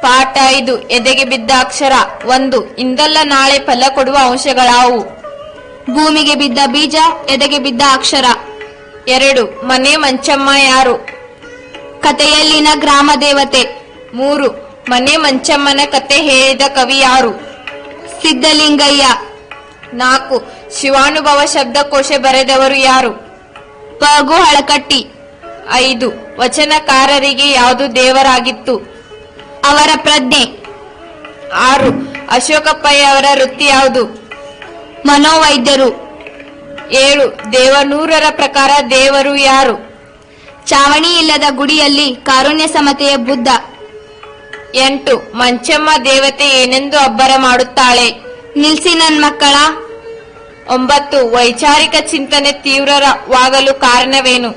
ಪಾಠ 5 ಎದೆಗೆ ಬಿದ್ದ ಅಕ್ಷರ 1 ಇಂದಲ್ಲ ನಾಳೆ ಫಲ ಕೊಡುವ ಅಂಶಗಳಾವು. ಭೂಮಿಗೆ ಬಿದ್ದ ಬೀಜ, ಎದೆಗೆ ಬಿದ್ದ ಅಕ್ಷರ. 2 ಮನೆ ಮಂಚಮ್ಮ ಯಾರು? ಕಥೆಯಲ್ಲಿನ ಗ್ರಾಮ ದೇವತೆ. 3 ಮನೆ ಮಂಚಮ್ಮನ ಕತೆ ಹೇಳಿದ ಕವಿ ಯಾರು? ಸಿದ್ದಲಿಂಗಯ್ಯ. 4 ಶಿವಾನುಭವ ಶಬ್ದಕೋಶ ಬರೆದವರು ಯಾರು? ಪಗು ಹಳಕಟ್ಟಿ. 5 ವಚನಕಾರರಿಗೆ ಯಾವುದು ದೇವರಾಗಿತ್ತು? ಅವರ ಪ್ರಜ್ಞೆ. 6 ಅಶೋಕ ಪೈ ಅವರ ವೃತ್ತಿ ಯಾವುದು? ಮನೋವೈದ್ಯರು. 7 ದೇವನೂರರ ಪ್ರಕಾರ ದೇವರು ಯಾರು? ಚಾವಣಿ ಇಲ್ಲದ ಗುಡಿಯಲ್ಲಿ ಕಾರುಣ್ಯ ಸಮತೆಯ ಬುದ್ಧ. 8 ಮಂಚಮ್ಮ ದೇವತೆ ಏನೆಂದು ಅಬ್ಬರ ಮಾಡುತ್ತಾಳೆ? ನಿಲ್ಸಿ ನನ್ ಮಕ್ಕಳ. 9 ವೈಚಾರಿಕ ಚಿಂತನೆ ತೀವ್ರವಾಗಲು ಕಾರಣವೇನು?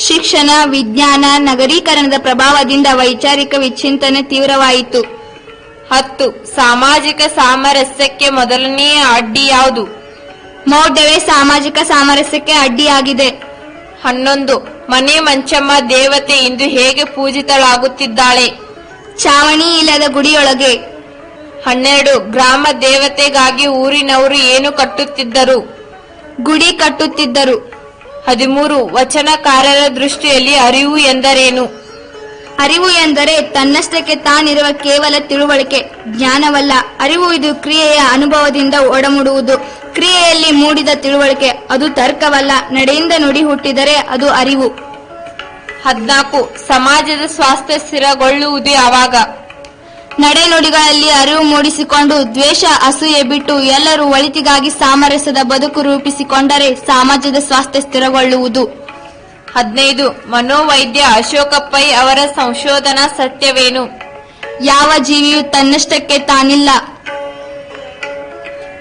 ಶಿಕ್ಷಣ, ವಿಜ್ಞಾನ, ನಗರೀಕರಣದ ಪ್ರಭಾವದಿಂದ ವೈಚಾರಿಕ ವಿಚಿಂತನೆ ತೀವ್ರವಾಯಿತು. 10 ಸಾಮಾಜಿಕ ಸಾಮರಸ್ಯಕ್ಕೆ ಮೊದಲನೆಯ ಅಡ್ಡಿ ಯಾವುದು? ಮೌಢ್ಯವೇ ಸಾಮಾಜಿಕ ಸಾಮರಸ್ಯಕ್ಕೆ ಅಡ್ಡಿಯಾಗಿದೆ. 11 ಮನೆ ಮಂಚಮ್ಮ ದೇವತೆ ಇಂದು ಹೇಗೆ ಪೂಜಿತಳಾಗುತ್ತಿದ್ದಾಳೆ? ಚಾವಣಿ ಇಲ್ಲದ ಗುಡಿಯೊಳಗೆ. 12 ಗ್ರಾಮ ದೇವತೆಗಾಗಿ ಊರಿನವರು ಏನು ಕಟ್ಟುತ್ತಿದ್ದರು? ಗುಡಿ ಕಟ್ಟುತ್ತಿದ್ದರು. 13 ವಚನಕಾರರ ದೃಷ್ಟಿಯಲ್ಲಿ ಅರಿವು ಎಂದರೇನು? ಅರಿವು ಎಂದರೆ ತನ್ನಷ್ಟಕ್ಕೆ ತಾನಿರುವ ಕೇವಲ ತಿಳುವಳಿಕೆ, ಜ್ಞಾನವಲ್ಲ. ಅರಿವು ಇದು ಕ್ರಿಯೆಯ ಅನುಭವದಿಂದ ಒಡಮೂಡುವುದು. ಕ್ರಿಯೆಯಲ್ಲಿ ಮೂಡಿದ ತಿಳುವಳಿಕೆ ಅದು ತರ್ಕವಲ್ಲ. ನಡೆಯಿಂದ ನುಡಿ ಹುಟ್ಟಿದರೆ ಅದು ಅರಿವು. 14 ಸಮಾಜದ ಸ್ವಾಸ್ಥ್ಯ ಸ್ಥಿರಗೊಳ್ಳುವುದು ಯಾವಾಗ? ನಡೆನುಡಿಗಳಲ್ಲಿ ಅರಿವು ಮೂಡಿಸಿಕೊಂಡು ದ್ವೇಷ, ಅಸೂಯೆ ಬಿಟ್ಟು ಎಲ್ಲರೂ ಒಳಿತಿಗಾಗಿ ಸಾಮರಸ್ಯದ ಬದುಕು ರೂಪಿಸಿಕೊಂಡರೆ ಸಮಾಜದ ಸ್ವಾಸ್ಥ್ಯ ಸ್ಥಿರಗೊಳ್ಳುವುದು. 15 ಮನೋವೈದ್ಯ ಅಶೋಕ ಪೈ ಅವರ ಸಂಶೋಧನಾ ಸತ್ಯವೇನು? ಯಾವ ಜೀವಿಯು ತನ್ನಷ್ಟಕ್ಕೆ ತಾನಿಲ್ಲ.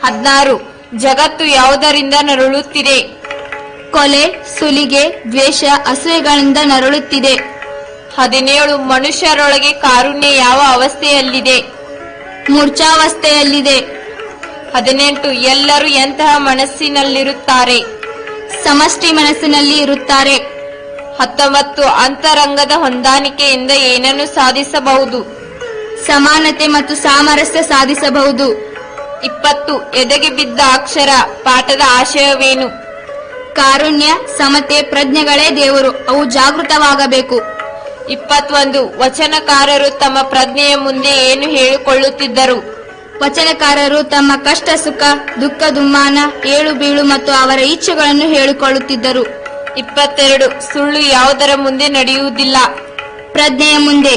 16 ಜಗತ್ತು ಯಾವುದರಿಂದ ನರಳುತ್ತಿದೆ? ಕೊಲೆ, ಸುಲಿಗೆ, ದ್ವೇಷ, ಅಸೂಯೆಗಳಿಂದ ನರಳುತ್ತಿದೆ. 17 ಮನುಷ್ಯರೊಳಗೆ ಕಾರುಣ್ಯ ಯಾವ ಅವಸ್ಥೆಯಲ್ಲಿದೆ? ಮೂರ್ಛಾವಸ್ಥೆಯಲ್ಲಿದೆ. 18 ಎಲ್ಲರೂ ಎಂತಹ ಮನಸ್ಸಿನಲ್ಲಿರುತ್ತಾರೆ? ಸಮಷ್ಟಿ ಮನಸ್ಸಿನಲ್ಲಿ ಇರುತ್ತಾರೆ. 19 ಅಂತರಂಗದ ಹೊಂದಾಣಿಕೆಯಿಂದ ಏನನ್ನು ಸಾಧಿಸಬಹುದು? ಸಮಾನತೆ ಮತ್ತು ಸಾಮರಸ್ಯ ಸಾಧಿಸಬಹುದು. 20 ಎದೆಗೆ ಬಿದ್ದ ಅಕ್ಷರ ಪಾಠದ ಆಶಯವೇನು? ಕಾರುಣ್ಯ, ಸಮತೆ, ಪ್ರಜ್ಞೆಗಳೇ ದೇವರು. ಅವು ಜಾಗೃತವಾಗಬೇಕು. 21 ವಚನಕಾರರು ತಮ್ಮ ಪ್ರಜ್ಞೆಯ ಮುಂದೆ ಏನು ಹೇಳಿಕೊಳ್ಳುತ್ತಿದ್ದರು? ವಚನಕಾರರು ತಮ್ಮ ಕಷ್ಟ ಸುಖ, ದುಃಖ ದುಮ್ಮಾನ, ಏಳು ಬೀಳು ಮತ್ತು ಅವರ ಇಚ್ಛೆಗಳನ್ನು ಹೇಳಿಕೊಳ್ಳುತ್ತಿದ್ದರು. 22 ಸುಳ್ಳು ಯಾವುದರ ಮುಂದೆ ನಡೆಯುವುದಿಲ್ಲ? ಪ್ರಜ್ಞೆಯ ಮುಂದೆ.